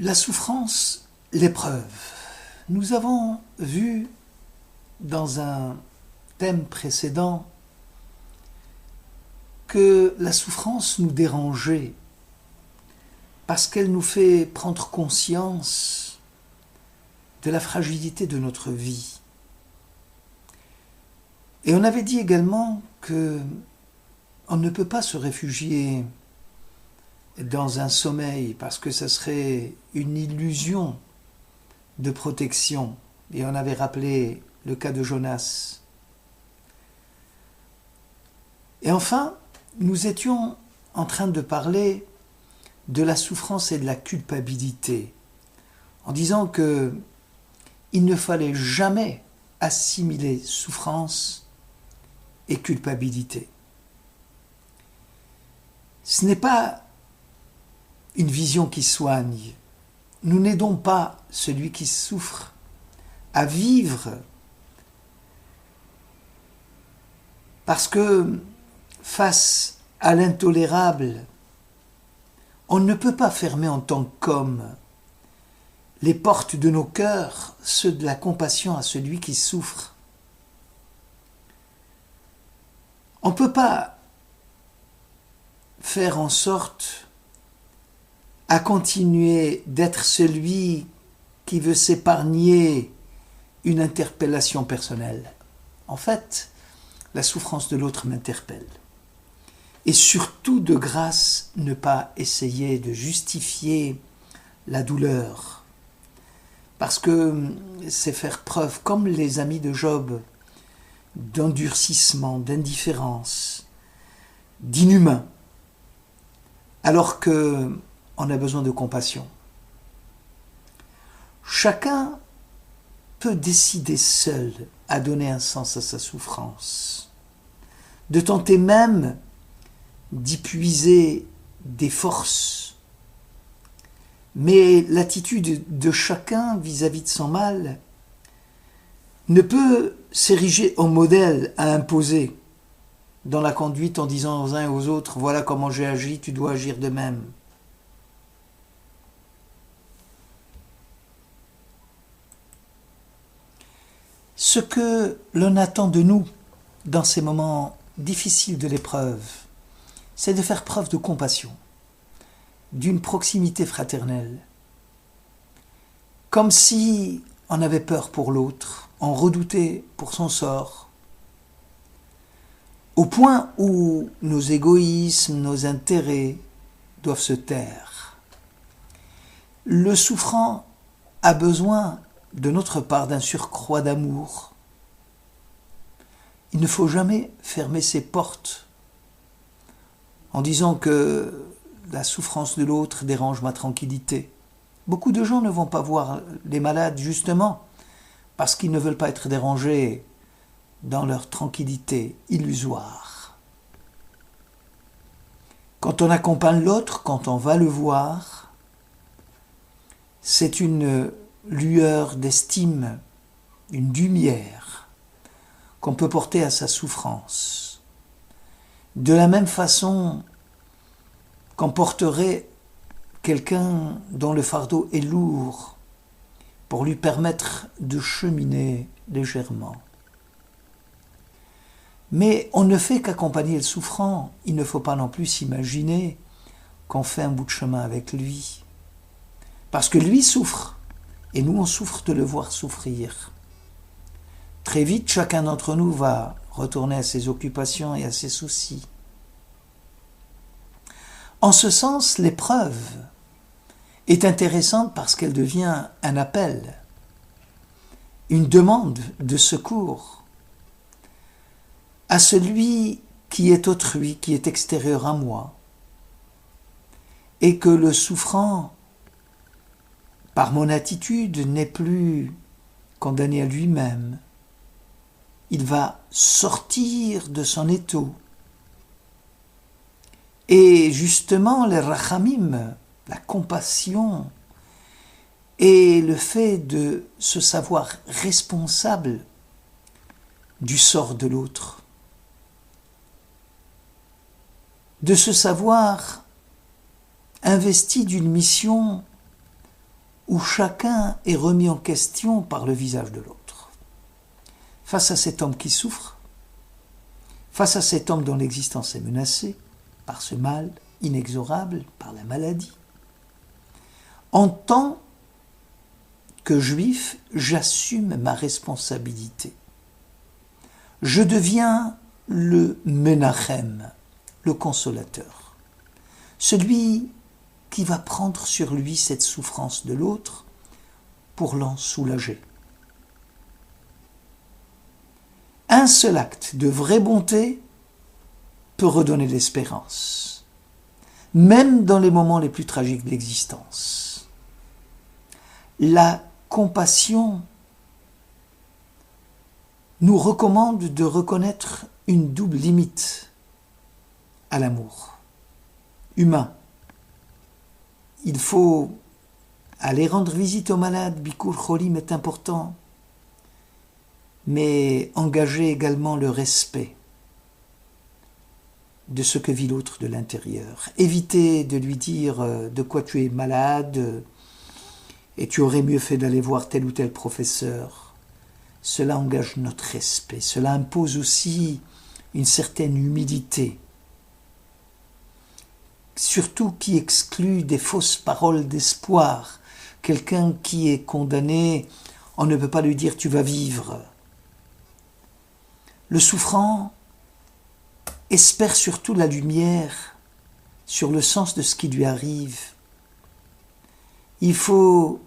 La souffrance, l'épreuve. Nous avons vu dans un thème précédent que la souffrance nous dérangeait parce qu'elle nous fait prendre conscience de la fragilité de notre vie. Et on avait dit également que on ne peut pas se réfugier dans un sommeil parce que ça serait une illusion de protection. Et on avait rappelé le cas de Jonas. Et enfin, nous étions en train de parler de la souffrance et de la culpabilité, en disant que il ne fallait jamais assimiler souffrance et culpabilité. Ce n'est pas une vision qui soigne. Nous n'aidons pas celui qui souffre à vivre parce que face à l'intolérable, on ne peut pas fermer en tant qu'homme les portes de nos cœurs, ceux de la compassion à celui qui souffre. On ne peut pas faire en sorte à continuer d'être celui qui veut s'épargner une interpellation personnelle. En fait, la souffrance de l'autre m'interpelle. Et surtout, de grâce, ne pas essayer de justifier la douleur. Parce que c'est faire preuve, comme les amis de Job, d'endurcissement, d'indifférence, d'inhumain, alors que on a besoin de compassion. Chacun peut décider seul à donner un sens à sa souffrance, de tenter même d'y puiser des forces. Mais l'attitude de chacun vis-à-vis de son mal ne peut s'ériger en modèle à imposer dans la conduite en disant aux uns et aux autres « Voilà comment j'ai agi, tu dois agir de même ». Ce que l'on attend de nous dans ces moments difficiles de l'épreuve, c'est de faire preuve de compassion, d'une proximité fraternelle, comme si on avait peur pour l'autre, on redoutait pour son sort, au point où nos égoïsmes, nos intérêts doivent se taire. Le souffrant a besoin de notre part d'un surcroît d'amour. Il ne faut jamais fermer ses portes en disant que la souffrance de l'autre dérange ma tranquillité. Beaucoup de gens ne vont pas voir les malades justement parce qu'ils ne veulent pas être dérangés dans leur tranquillité illusoire. Quand on accompagne l'autre, quand on va le voir, c'est une lueur d'estime, une lumière qu'on peut porter à sa souffrance. De la même façon qu'on porterait quelqu'un dont le fardeau est lourd pour lui permettre de cheminer légèrement. Mais on ne fait qu'accompagner le souffrant. Il ne faut pas non plus s'imaginer qu'on fait un bout de chemin avec lui. Parce que lui souffre. Et nous, on souffre de le voir souffrir. Très vite, chacun d'entre nous va retourner à ses occupations et à ses soucis. En ce sens, l'épreuve est intéressante parce qu'elle devient un appel, une demande de secours à celui qui est autrui, qui est extérieur à moi, et que le souffrant, par mon attitude, n'est plus condamné à lui-même. Il va sortir de son étau. Et justement, les rachamim, la compassion, et le fait de se savoir responsable du sort de l'autre, de se savoir investi d'une mission où chacun est remis en question par le visage de l'autre. Face à cet homme qui souffre, face à cet homme dont l'existence est menacée par ce mal inexorable, par la maladie, en tant que juif, j'assume ma responsabilité. Je deviens le Menachem, le consolateur, celui qui va prendre sur lui cette souffrance de l'autre pour l'en soulager. Un seul acte de vraie bonté peut redonner l'espérance, même dans les moments les plus tragiques de l'existence. La compassion nous recommande de reconnaître une double limite à l'amour humain. Il faut aller rendre visite aux malades, Bikur Cholim est important, mais engager également le respect de ce que vit l'autre de l'intérieur. Éviter de lui dire de quoi tu es malade et tu aurais mieux fait d'aller voir tel ou tel professeur. Cela engage notre respect, cela impose aussi une certaine humilité, surtout qui exclut des fausses paroles d'espoir. Quelqu'un qui est condamné, on ne peut pas lui dire tu vas vivre. Le souffrant espère surtout la lumière sur le sens de ce qui lui arrive. Il faut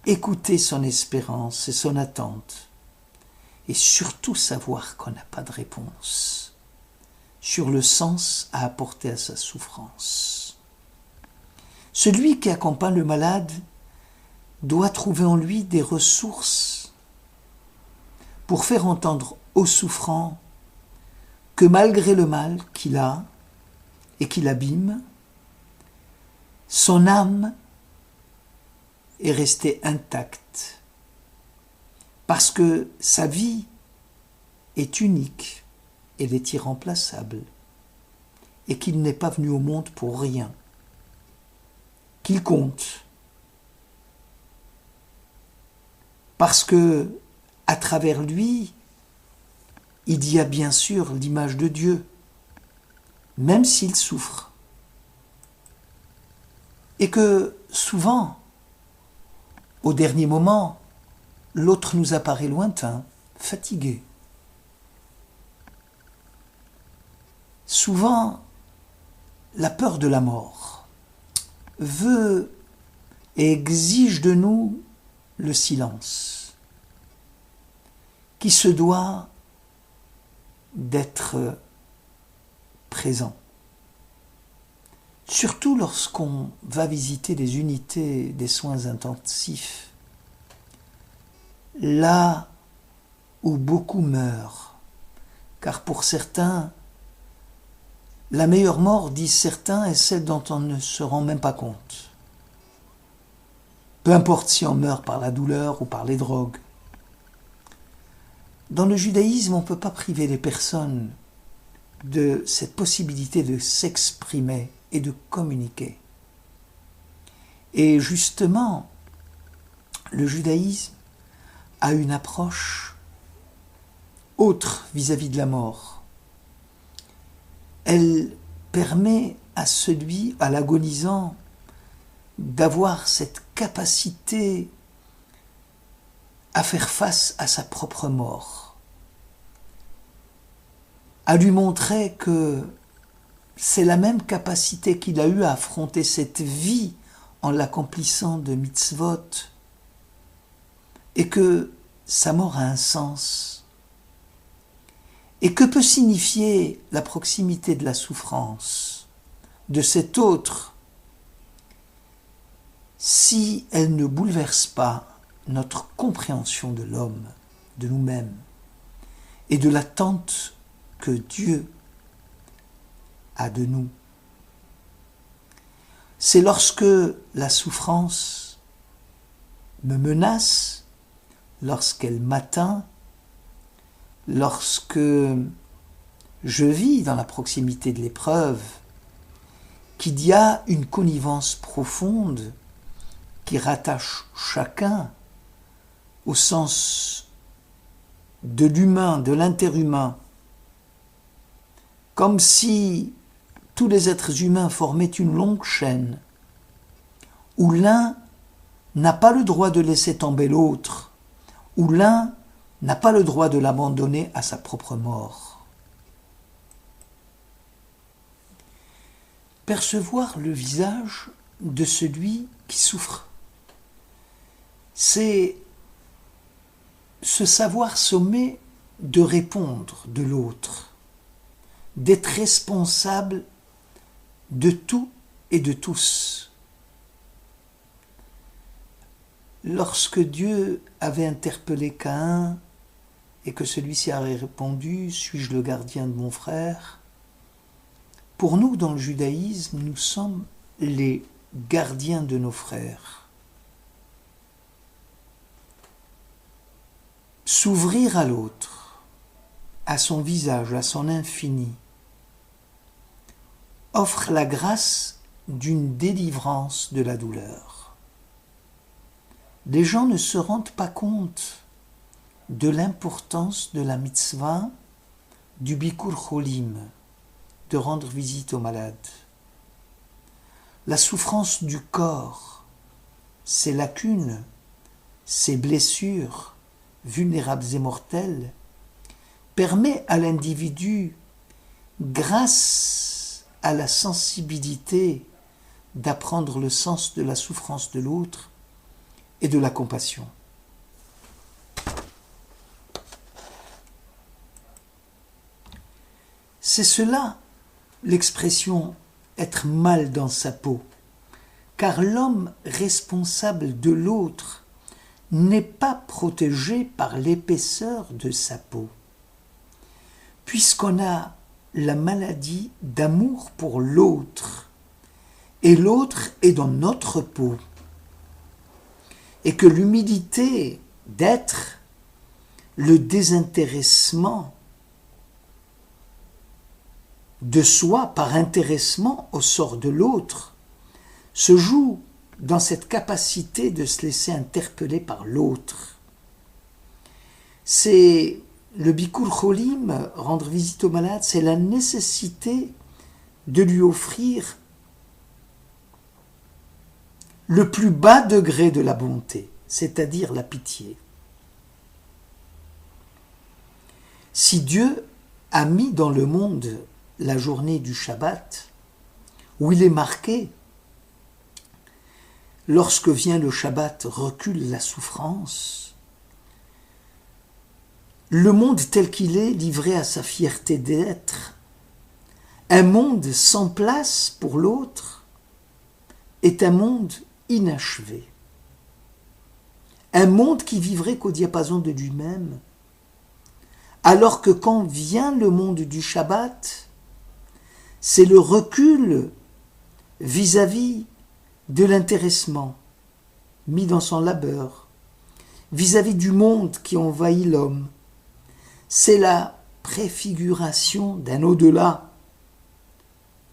écouter son espérance et son attente et surtout savoir qu'on n'a pas de réponse sur le sens à apporter à sa souffrance. Celui qui accompagne le malade doit trouver en lui des ressources pour faire entendre au souffrant que malgré le mal qu'il a et qu'il abîme, son âme est restée intacte parce que sa vie est unique, elle est irremplaçable et qu'il n'est pas venu au monde pour rien, qu'il compte parce que à travers lui, il y a bien sûr l'image de Dieu, même s'il souffre. Et que souvent, au dernier moment, l'autre nous apparaît lointain, fatigué. Souvent, la peur de la mort veut et exige de nous le silence, qui se doit d'être présent. Surtout lorsqu'on va visiter des unités des soins intensifs, là où beaucoup meurent, car pour certains, la meilleure mort, disent certains, est celle dont on ne se rend même pas compte. Peu importe si on meurt par la douleur ou par les drogues. Dans le judaïsme, on ne peut pas priver les personnes de cette possibilité de s'exprimer et de communiquer. Et justement, le judaïsme a une approche autre vis-à-vis de la mort. Elle permet à celui, à l'agonisant, d'avoir cette capacité à faire face à sa propre mort, à lui montrer que c'est la même capacité qu'il a eue à affronter cette vie en l'accomplissant de mitzvot, et que sa mort a un sens. Et que peut signifier la proximité de la souffrance de cet autre si elle ne bouleverse pas notre compréhension de l'homme, de nous-mêmes, et de l'attente que Dieu a de nous. C'est lorsque la souffrance me menace, lorsqu'elle m'atteint, lorsque je vis dans la proximité de l'épreuve, qu'il y a une connivence profonde qui rattache chacun au sens de l'humain, de l'interhumain, comme si tous les êtres humains formaient une longue chaîne, où l'un n'a pas le droit de laisser tomber l'autre, où l'un n'a pas le droit de l'abandonner à sa propre mort. Percevoir le visage de celui qui souffre, c'est se savoir sommer de répondre de l'autre, d'être responsable de tout et de tous. Lorsque Dieu avait interpellé Caïn et que celui-ci a répondu « Suis-je le gardien de mon frère ?» Pour nous, dans le judaïsme, nous sommes les gardiens de nos frères. S'ouvrir à l'autre, à son visage, à son infini, offre la grâce d'une délivrance de la douleur. Les gens ne se rendent pas compte de l'importance de la mitzvah du Bikur Cholim, de rendre visite aux malades. La souffrance du corps, ses lacunes, ses blessures vulnérables et mortelles, permet à l'individu, grâce à la sensibilité, d'apprendre le sens de la souffrance de l'autre et de la compassion. C'est cela l'expression « être mal dans sa peau », car l'homme responsable de l'autre n'est pas protégé par l'épaisseur de sa peau. Puisqu'on a la maladie d'amour pour l'autre, et l'autre est dans notre peau, et que l'humilité d'être, le désintéressement de soi par intéressement au sort de l'autre, se joue dans cette capacité de se laisser interpeller par l'autre. C'est le Bikur Cholim, rendre visite aux malades, c'est la nécessité de lui offrir le plus bas degré de la bonté, c'est-à-dire la pitié. Si Dieu a mis dans le monde la journée du Shabbat, où il est marqué, lorsque vient le Shabbat, recule la souffrance, le monde tel qu'il est, livré à sa fierté d'être, un monde sans place pour l'autre, est un monde inachevé. Un monde qui vivrait qu'au diapason de lui-même, alors que quand vient le monde du Shabbat, c'est le recul vis-à-vis de l'intéressement mis dans son labeur, vis-à-vis du monde qui envahit l'homme. C'est la préfiguration d'un au-delà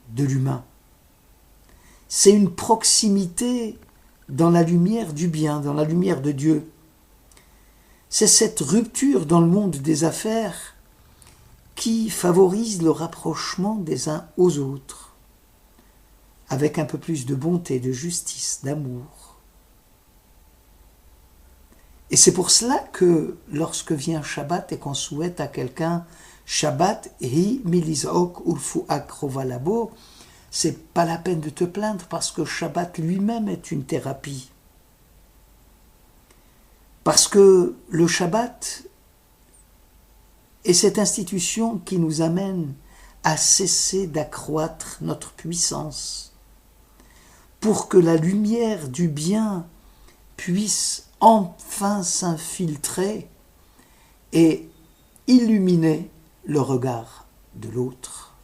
de l'humain. C'est une proximité dans la lumière du bien, dans la lumière de Dieu. C'est cette rupture dans le monde des affaires qui favorise le rapprochement des uns aux autres, avec un peu plus de bonté, de justice, d'amour. Et c'est pour cela que lorsque vient Shabbat et qu'on souhaite à quelqu'un Shabbat hi milizok urfuak rovalabo, c'est pas la peine de te plaindre parce que Shabbat lui-même est une thérapie. Parce que le Shabbat est cette institution qui nous amène à cesser d'accroître notre puissance pour que la lumière du bien puisse enfin s'infiltrer et illuminer le regard de l'autre.